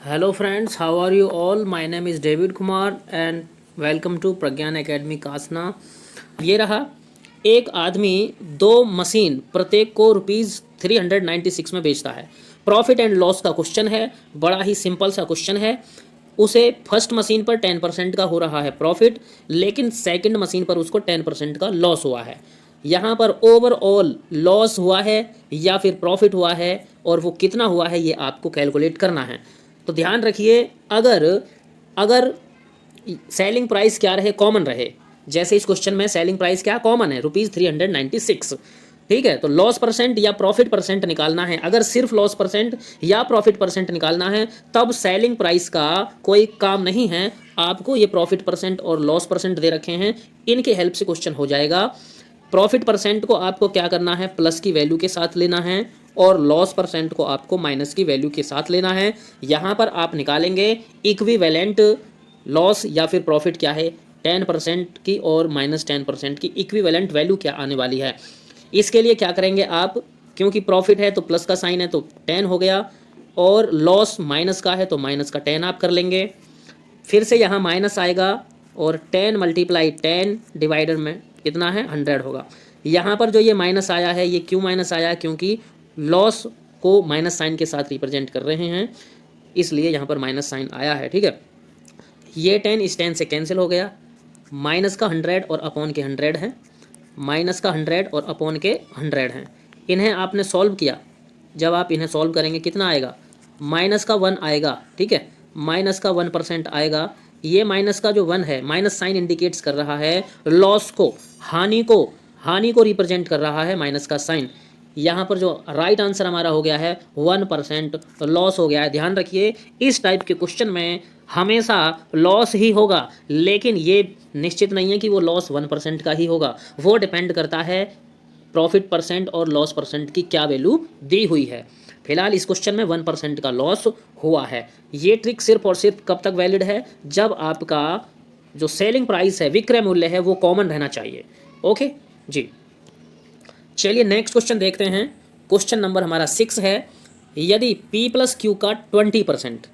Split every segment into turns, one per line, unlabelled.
Hello friends, how are you all? My name is David Kumar and welcome to Pragyan academy Kasna. ये रहा एक आदमी दो machine प्रत्येक को ₹396 में बेचता है। प्रॉफिट एंड लॉस का क्वेश्चन है, बड़ा ही सिंपल सा क्वेश्चन है। उसे फर्स्ट मशीन पर 10% का हो रहा है प्रॉफिट, लेकिन सेकंड मशीन पर उसको 10% का लॉस हुआ है। यहाँ पर ओवरऑल लॉस हुआ है या फिर प्रॉफिट हुआ है और वो कितना हुआ है ये आपको कैलकुलेट करना है। तो ध्यान रखिए, अगर अगर सेलिंग प्राइस क्या रहे, कॉमन रहे, जैसे इस क्वेश्चन में सेलिंग प्राइस क्या कॉमन है ₹396, ठीक है। तो लॉस परसेंट या प्रॉफिट परसेंट निकालना है। अगर सिर्फ लॉस परसेंट या प्रॉफिट परसेंट निकालना है तब सेलिंग प्राइस का कोई काम नहीं है, आपको ये प्रॉफिट परसेंट और लॉस परसेंट दे रखे हैं, इनके हेल्प से क्वेश्चन हो जाएगा। प्रॉफिट परसेंट को आपको क्या करना है, प्लस की वैल्यू के साथ लेना है और लॉस परसेंट को आपको माइनस की वैल्यू के साथ लेना है। यहाँ पर आप निकालेंगे इक्विवेलेंट लॉस या फिर प्रॉफिट क्या है, 10% की और -10% की इक्विवेलेंट वैल्यू क्या आने वाली है। इसके लिए क्या करेंगे आप, क्योंकि प्रॉफिट है तो प्लस का साइन है तो 10 हो गया, और लॉस माइनस का है तो माइनस का 10 आप कर लेंगे। फिर से यहाँ माइनस आएगा और 10 × 10 डिवाइडर में कितना है, 100 होगा। यहाँ पर जो ये माइनस आया है, ये क्यों माइनस आया है, क्योंकि लॉस को माइनस साइन के साथ रिप्रेजेंट कर रहे हैं, इसलिए यहाँ पर माइनस साइन आया है, ठीक है। ये 10 इस 10 से कैंसिल हो गया, माइनस का 100 और अपॉन के 100 है, माइनस का 100 और अपॉन के 100 हैं। इन्हें आपने सॉल्व किया, जब आप इन्हें सॉल्व करेंगे कितना आएगा, माइनस का 1 आएगा, ठीक है, माइनस का 1% आएगा। ये माइनस का जो 1 है, माइनस साइन इंडिकेट्स कर रहा है लॉस को, हानि को रिप्रेजेंट कर रहा है माइनस का साइन। यहाँ पर जो राइट आंसर हमारा हो गया है 1% लॉस हो गया है। ध्यान रखिए, इस टाइप के क्वेश्चन में हमेशा लॉस ही होगा, लेकिन ये निश्चित नहीं है कि वो लॉस 1% का ही होगा, वो डिपेंड करता है प्रॉफिट परसेंट और लॉस परसेंट की क्या वैल्यू दी हुई है। फिलहाल इस क्वेश्चन में 1% का लॉस हुआ है। ये ट्रिक सिर्फ और सिर्फ कब तक वैलिड है, जब आपका जो सेलिंग प्राइस है, विक्रय मूल्य है, वो कॉमन रहना चाहिए। ओके जी, चलिए नेक्स्ट क्वेश्चन देखते हैं। क्वेश्चन नंबर हमारा 6 है, यदि P+Q का 20%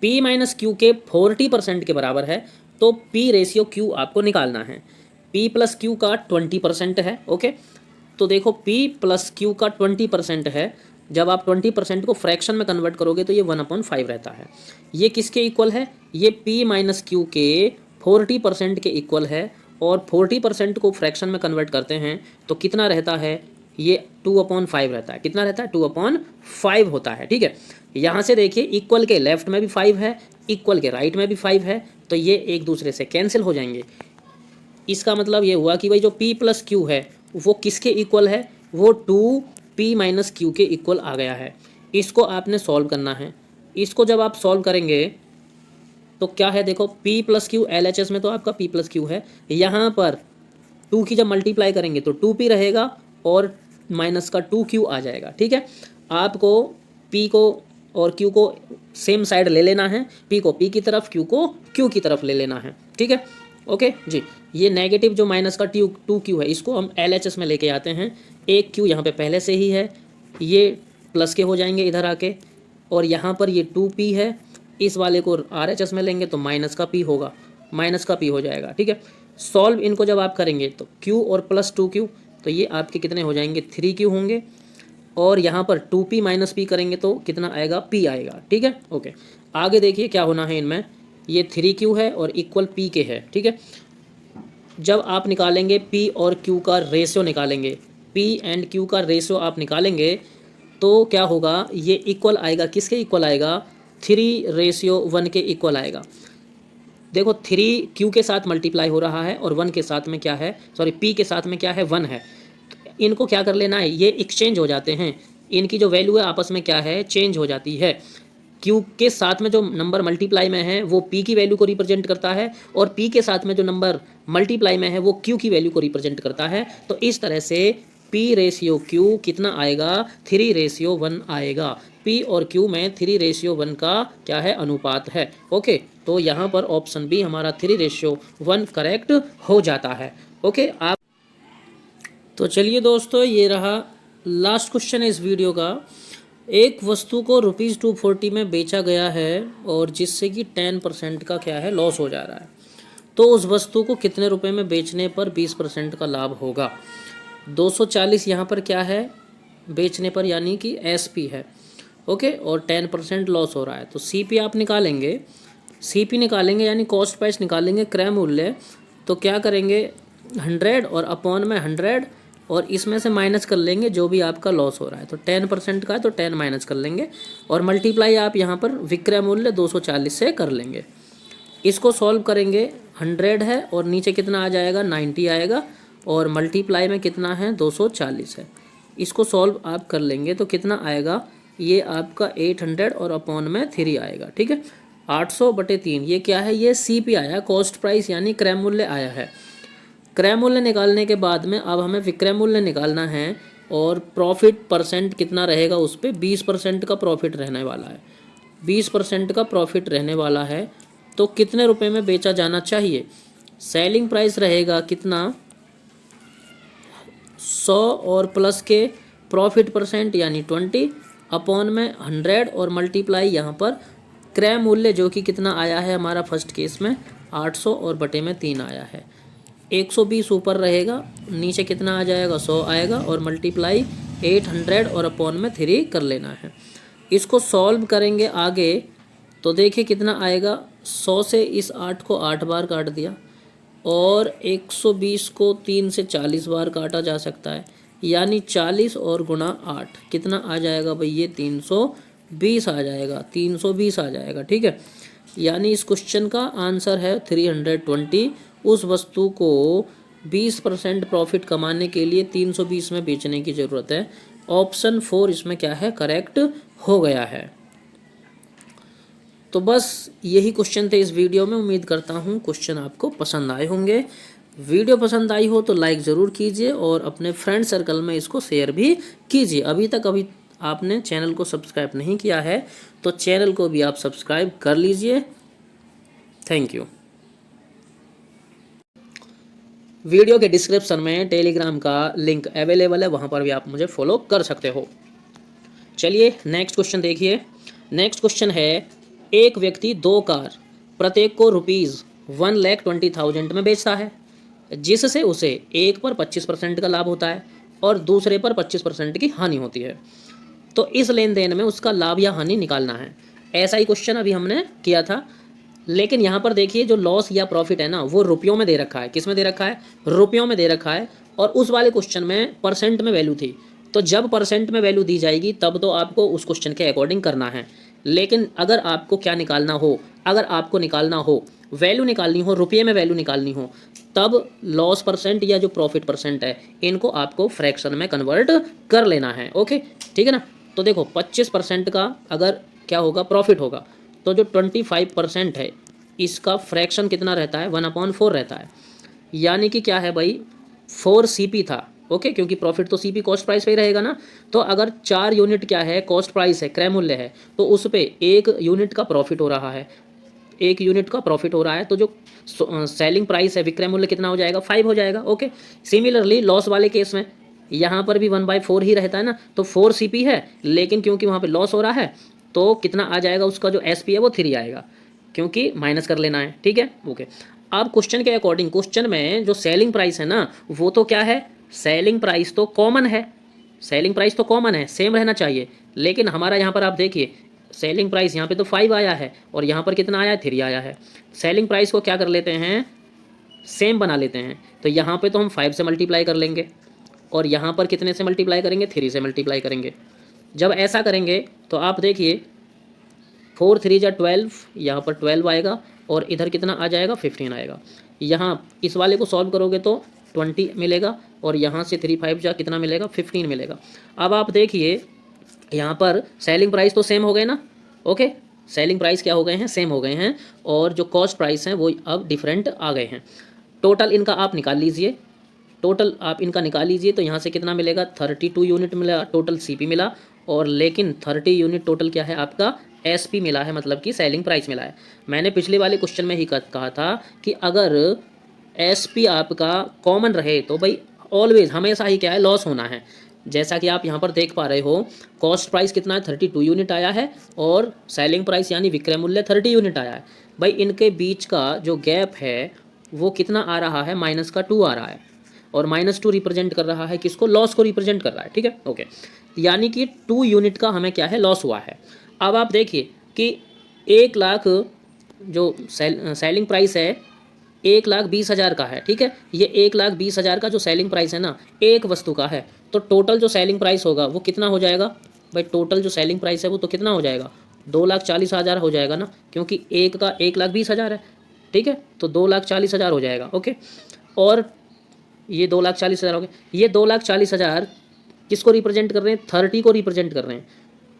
P-Q के 40% के बराबर है तो P/Q आपको निकालना है। P+Q का 20% है, ओके। तो देखो P+Q का 20% है, जब आप 20% को फ्रैक्शन में कन्वर्ट करोगे तो ये 1/5 रहता है। ये किसके इक्वल है, ये P-Q के 40% के इक्वल है, और 40% को फ्रैक्शन में कन्वर्ट करते हैं तो कितना रहता है, ये 2/5 रहता है। कितना रहता है, 2/5 होता है, ठीक है। यहाँ से देखिए, इक्वल के लेफ्ट में भी 5 है, इक्वल के राइट में भी 5 है, तो ये एक दूसरे से कैंसिल हो जाएंगे। इसका मतलब ये हुआ कि भाई जो P+Q है वो किसके इक्वल है, वो 2P-Q के इक्वल आ गया है। इसको आपने सॉल्व करना है। इसको जब आप सॉल्व करेंगे तो क्या है, देखो P+Q LHS में तो आपका P+Q है, यहाँ पर 2 की जब मल्टीप्लाई करेंगे तो 2P रहेगा और माइनस का 2Q आ जाएगा, ठीक है। आपको P को और Q को सेम साइड ले लेना है, P को P की तरफ, Q को Q की तरफ ले लेना है, ठीक है। ओके जी, ये नेगेटिव जो माइनस का 2Q है इसको हम LHS में लेके आते हैं। एक Q यहाँ पे पहले से ही है, ये प्लस के हो जाएंगे इधर आके, और यहाँ पर ये 2P है, इस वाले को RHS में लेंगे तो माइनस का P होगा, माइनस का P हो जाएगा, ठीक है। सॉल्व इनको जब आप करेंगे तो Q और प्लस 2Q, तो ये आपके कितने हो जाएंगे, 3Q होंगे, और यहाँ पर 2P - P करेंगे तो कितना आएगा, P आएगा, ठीक है। ओके, आगे देखिए क्या होना है इनमें, ये 3Q है और इक्वल P के है, ठीक है। जब आप निकालेंगे P और Q का रेशियो निकालेंगे, P एंड Q का रेशियो आप निकालेंगे तो क्या होगा, ये इक्वल आएगा, किसके इक्वल आएगा, 3:1 के इक्वल आएगा। देखो 3Q के साथ मल्टीप्लाई हो रहा है और 1 के साथ में क्या है, सॉरी P के साथ में क्या है, 1 है। इनको क्या कर लेना है, ये एक्सचेंज हो जाते हैं, इनकी जो वैल्यू है आपस में क्या है, चेंज हो जाती है। Q के साथ में जो नंबर मल्टीप्लाई में है वो P की वैल्यू को रिप्रेजेंट करता है, और P के साथ में जो नंबर मल्टीप्लाई में है वो Q की वैल्यू को रिप्रेजेंट करता है। तो इस तरह से P/Q कितना आएगा, 3:1 आएगा। P और Q में 3:1 का क्या है, अनुपात है, ओके। तो यहाँ पर ऑप्शन बी हमारा 3:1 करेक्ट हो जाता है, ओके। आप तो चलिए दोस्तों, ये रहा लास्ट क्वेश्चन है इस वीडियो का। एक वस्तु को ₹240 में बेचा गया है और जिससे कि 10% का क्या है लॉस हो जा रहा है, तो उस वस्तु को कितने रुपए में बेचने पर 20% का लाभ होगा। 240 यहाँ पर क्या है बेचने पर, यानी कि एसपी है, ओके, और 10% लॉस हो रहा है। तो सीपी आप निकालेंगे, सीपी निकालेंगे यानी कॉस्ट प्राइस निकालेंगे, क्रय मूल्य, तो क्या करेंगे 100 और अपॉन में 100 और इसमें से माइनस कर लेंगे जो भी आपका लॉस हो रहा है। तो 10% का है तो 10 माइनस कर लेंगे और मल्टीप्लाई आप यहाँ पर विक्रय मूल्य 240 से कर लेंगे। इसको सॉल्व करेंगे, 100 है और नीचे कितना आ जाएगा 90 आएगा और मल्टीप्लाई में कितना है 240 है। इसको सॉल्व आप कर लेंगे तो कितना आएगा, ये आपका 800 और अपॉन में 3 आएगा, ठीक है। 800/3 ये क्या है, ये सीपी आया, कॉस्ट प्राइस यानी क्रय मूल्य आया है। क्रय मूल्य निकालने के बाद में अब हमें विक्रय मूल्य निकालना है और प्रॉफिट परसेंट कितना रहेगा उस पर 20% का प्रॉफिट रहने वाला है। 20% का प्रॉफिट रहने वाला है तो कितने रुपए में बेचा जाना चाहिए। सेलिंग प्राइस रहेगा कितना 100 और प्लस के प्रॉफिट परसेंट यानी 20 अपॉन में 100 और मल्टीप्लाई यहाँ पर क्रय मूल्य जो कि कितना आया है हमारा फर्स्ट केस में 800 और बटे में 3 आया है। 120 ऊपर रहेगा, नीचे कितना आ जाएगा 100 आएगा और मल्टीप्लाई 800 और अपॉन में 3 कर लेना है। इसको सॉल्व करेंगे आगे तो देखिए कितना आएगा, 100 से इस 8 को 8 बार काट दिया और 120 को 3 से 40 बार काटा जा सकता है, यानी 40 और गुणा 8 कितना आ जाएगा भाई, ये 320 आ जाएगा, 320 आ जाएगा, ठीक है। यानी इस क्वेश्चन का आंसर है 320। उस वस्तु को 20% प्रॉफिट कमाने के लिए 320 में बेचने की ज़रूरत है। ऑप्शन 4 इसमें क्या है करेक्ट हो गया है। तो बस यही क्वेश्चन थे इस वीडियो में। उम्मीद करता हूँ क्वेश्चन आपको पसंद आए होंगे। वीडियो पसंद आई हो तो लाइक ज़रूर कीजिए और अपने फ्रेंड सर्कल में इसको शेयर भी कीजिए। अभी आपने चैनल को सब्सक्राइब नहीं किया है तो चैनल को भी आप सब्सक्राइब कर लीजिए। Thank you. वीडियो के डिस्क्रिप्शन में टेलीग्राम का लिंक अवेलेबल है, वहाँ पर भी आप मुझे फॉलो कर सकते हो। चलिए नेक्स्ट क्वेश्चन देखिए। नेक्स्ट क्वेश्चन है, एक व्यक्ति 2 कार प्रत्येक को ₹1,20,000 में बेचता है, जिससे उसे एक पर 25% का लाभ होता है और दूसरे पर 25% की हानि होती है। तो इस लेन देन में उसका लाभ या हानि निकालना है। ऐसा ही क्वेश्चन अभी हमने किया था, लेकिन यहाँ पर देखिए जो लॉस या प्रॉफिट है ना वो रुपयों में दे रखा है। किस में दे रखा है, रुपयों में दे रखा है। और उस वाले क्वेश्चन में परसेंट में वैल्यू थी, तो जब परसेंट में वैल्यू दी जाएगी तब तो आपको उस क्वेश्चन के अकॉर्डिंग करना है। लेकिन अगर आपको क्या निकालना हो, अगर आपको निकालना हो वैल्यू निकालनी हो, रुपये में वैल्यू निकालनी हो, तब लॉस परसेंट या जो प्रॉफिट परसेंट है इनको आपको फ्रैक्शन में कन्वर्ट कर लेना है। ओके, ठीक है ना। तो देखो 25% का अगर क्या होगा प्रॉफिट होगा, तो जो 25% है इसका फ्रैक्शन कितना रहता है 1/4 रहता है। यानी कि क्या है भाई 4 CP था, ओके, क्योंकि प्रॉफिट तो CP कॉस्ट प्राइस पे ही रहेगा ना। तो अगर 4 यूनिट क्या है कॉस्ट प्राइस है, क्रय मूल्य है, तो उस पे 1 यूनिट का प्रॉफिट हो रहा है, 1 यूनिट का प्रॉफिट हो रहा है। तो जो सेलिंग प्राइस है विक्रय मूल्य कितना हो जाएगा 5 हो जाएगा। ओके, सिमिलरली लॉस वाले केस में यहाँ पर भी 1/4 ही रहता है ना, तो 4 CP है, लेकिन क्योंकि वहाँ पे लॉस हो रहा है तो कितना आ जाएगा उसका जो SP है वो 3 आएगा, क्योंकि माइनस कर लेना है, ठीक है। ओके, अब क्वेश्चन के अकॉर्डिंग क्वेश्चन में जो सेलिंग प्राइस है ना वो तो क्या है, सेलिंग प्राइस तो कॉमन है, सेलिंग प्राइस तो कॉमन है, सेम रहना चाहिए। लेकिन हमारा यहाँ पर आप देखिए सेलिंग प्राइस यहाँ पे तो 5 आया है और यहाँ पर कितना आया है 3 आया है। सेलिंग प्राइस को क्या कर लेते हैं सेम बना लेते हैं, तो यहाँ पे तो हम 5 से मल्टीप्लाई कर लेंगे और यहाँ पर कितने से मल्टीप्लाई करेंगे 3 से मल्टीप्लाई करेंगे। जब ऐसा करेंगे तो आप देखिए 4 3 जा 12, यहाँ पर 12 आएगा और इधर कितना आ जाएगा 15 आएगा। यहाँ इस वाले को सॉल्व करोगे तो 20 मिलेगा और यहाँ से 3 5 जा कितना मिलेगा 15 मिलेगा। अब आप देखिए यहाँ पर सेलिंग प्राइस तो सेम हो गए ना, ओके, सेलिंग प्राइस क्या हो गए हैं सेम हो गए हैं और जो कॉस्ट प्राइस हैं वो अब डिफरेंट आ गए हैं। टोटल इनका आप निकाल लीजिए, टोटल आप इनका निकाल लीजिए तो यहाँ से कितना मिलेगा 32 यूनिट मिला टोटल CP मिला, और लेकिन 30 यूनिट टोटल क्या है आपका SP मिला है, मतलब कि सेलिंग प्राइस मिला है। मैंने पिछले वाले क्वेश्चन में ही कहा था कि अगर SP आपका कॉमन रहे तो भाई ऑलवेज हमेशा ही क्या है लॉस होना है, जैसा कि आप यहाँ पर देख पा रहे हो, कॉस्ट प्राइस कितना है 32 यूनिट आया है और सेलिंग प्राइस यानी विक्रय मूल्य 30 यूनिट आया है। भाई इनके बीच का जो गैप है वो कितना आ रहा है, -2 आ रहा है और -2 रिप्रेजेंट कर रहा है किसको, लॉस को रिप्रेजेंट कर रहा है। ठीक है, ओके, यानी कि 2 यूनिट का हमें क्या है, लॉस हुआ है। अब आप देखिए कि 1 लाख जो सेलिंग प्राइस है 1,20,000 का है। ठीक है, ये 1,20,000 का जो सेलिंग प्राइस है ना, एक वस्तु का है, तो टोटल जो सेलिंग प्राइस होगा वो कितना हो जाएगा भाई, टोटल जो सेलिंग प्राइस है वो तो कितना हो जाएगा, 2,40,000 हो जाएगा ना, क्योंकि एक का 1,20,000 है। ठीक है, तो 2,40,000 हो जाएगा। ओके, और ये 2,40,000 हो गए। ये 2,40,000 किसको रिप्रेजेंट कर रहे हैं, 30 को रिप्रेजेंट कर रहे हैं।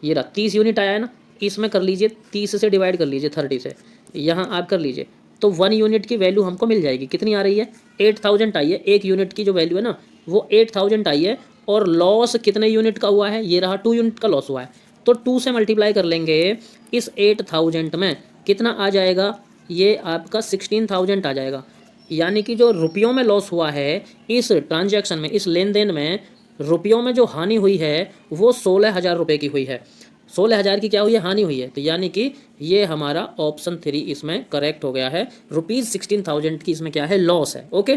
ये रहा 30 यूनिट आया है ना, इसमें कर लीजिए 30 से डिवाइड कर लीजिए 30 से, यहाँ आप कर लीजिए, तो 1 यूनिट की वैल्यू हमको मिल जाएगी। कितनी आ रही है, 8,000 आई है। एक यूनिट की जो वैल्यू है ना वो 8,000 आई है। और लॉस कितने यूनिट का हुआ है, ये रहा 2 यूनिट का लॉस हुआ है। तो 2 से मल्टीप्लाई कर लेंगे, इस 8,000 में कितना आ जाएगा, ये आपका 16,000 आ जाएगा। यानी कि जो रुपयों में लॉस हुआ है इस ट्रांजैक्शन में, इस लेन देन में रुपयों में जो हानि हुई है वो 16,000 रुपये की हुई है। 16,000 की क्या हुई है, हानि हुई है। तो यानी कि ये हमारा ऑप्शन 3 इसमें करेक्ट हो गया है। ₹16,000 की इसमें क्या है, लॉस है। ओके,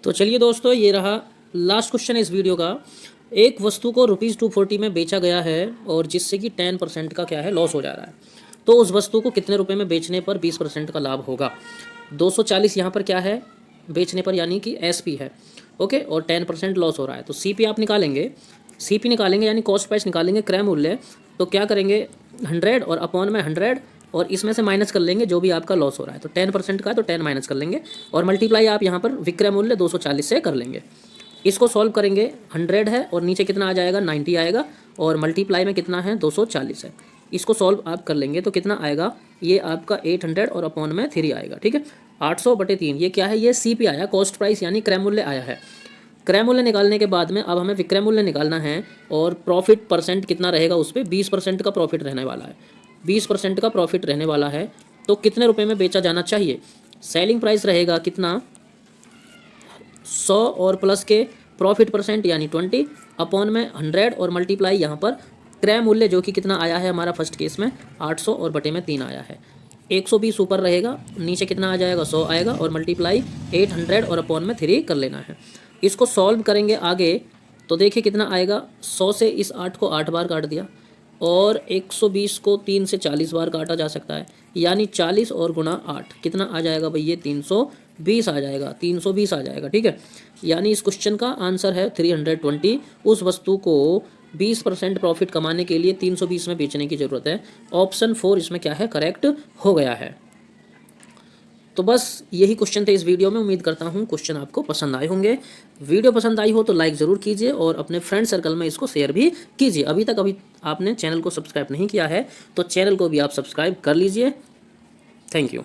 तो चलिए दोस्तों, ये रहा लास्ट क्वेश्चन इस वीडियो का। एक वस्तु को ₹240 में बेचा गया है और जिससे कि 10% का क्या है, लॉस हो जा रहा है, तो उस वस्तु को कितने रुपए में बेचने पर 20% का लाभ होगा। 240 यहाँ पर क्या है, बेचने पर यानी कि SP है। ओके, और 10% लॉस हो रहा है, तो CP आप निकालेंगे। CP निकालेंगे यानी कॉस्ट प्राइस निकालेंगे, क्रय मूल्य। तो क्या करेंगे, 100 और अपॉन में 100 और इसमें से माइनस कर लेंगे जो भी आपका लॉस हो रहा है। तो 10% का है तो 10 माइनस कर लेंगे और मल्टीप्लाई आप यहाँ पर विक्रय मूल्य 240 से कर लेंगे। इसको सॉल्व करेंगे, 100 है और नीचे कितना आ जाएगा, 90 आएगा और मल्टीप्लाई में कितना है, 240 है। इसको सॉल्व आप कर लेंगे तो कितना आएगा, ये आपका 800 और अपॉन में 3 आएगा। ठीक है, 800/3 ये क्या है, ये CP आया, कॉस्ट प्राइस यानी क्रय मूल्य आया है। क्रय मूल्य निकालने के बाद में अब हमें विक्रय मूल्य निकालना है और प्रॉफिट परसेंट कितना रहेगा उस पर, 20% का प्रॉफिट रहने वाला है। 20% का प्रॉफिट रहने वाला है तो कितने रुपए में बेचा जाना चाहिए। सेलिंग प्राइस रहेगा कितना, 100 और प्लस के प्रॉफिट परसेंट यानी 20 अपॉन में 100 और मल्टीप्लाई यहाँ पर क्रय मूल्य जो कि कितना आया है हमारा फर्स्ट केस में 800 और बटे में 3 आया है। 120 ऊपर रहेगा, नीचे कितना आ जाएगा, 100 आएगा और मल्टीप्लाई 800 और अपॉन में 3 कर लेना है। इसको सॉल्व करेंगे आगे तो देखिए कितना आएगा, 100 से इस 8 को 8 बार काट दिया और 120 को 3 से 40 बार काटा जा सकता है, यानी 40 और गुणा 8 कितना आ जाएगा भाई, ये 320 आ जाएगा, 320 आ जाएगा। ठीक है, यानी इस क्वेश्चन का आंसर है 320। उस वस्तु को 20% प्रॉफिट कमाने के लिए 320 में बेचने की ज़रूरत है। ऑप्शन 4 इसमें क्या है, करेक्ट हो गया है। तो बस यही क्वेश्चन थे इस वीडियो में। उम्मीद करता हूँ क्वेश्चन आपको पसंद आए होंगे। वीडियो पसंद आई हो तो लाइक ज़रूर कीजिए और अपने फ्रेंड सर्कल में इसको शेयर भी कीजिए। अभी आपने चैनल को सब्सक्राइब नहीं किया है तो चैनल को भी आप सब्सक्राइब कर लीजिए। Thank you.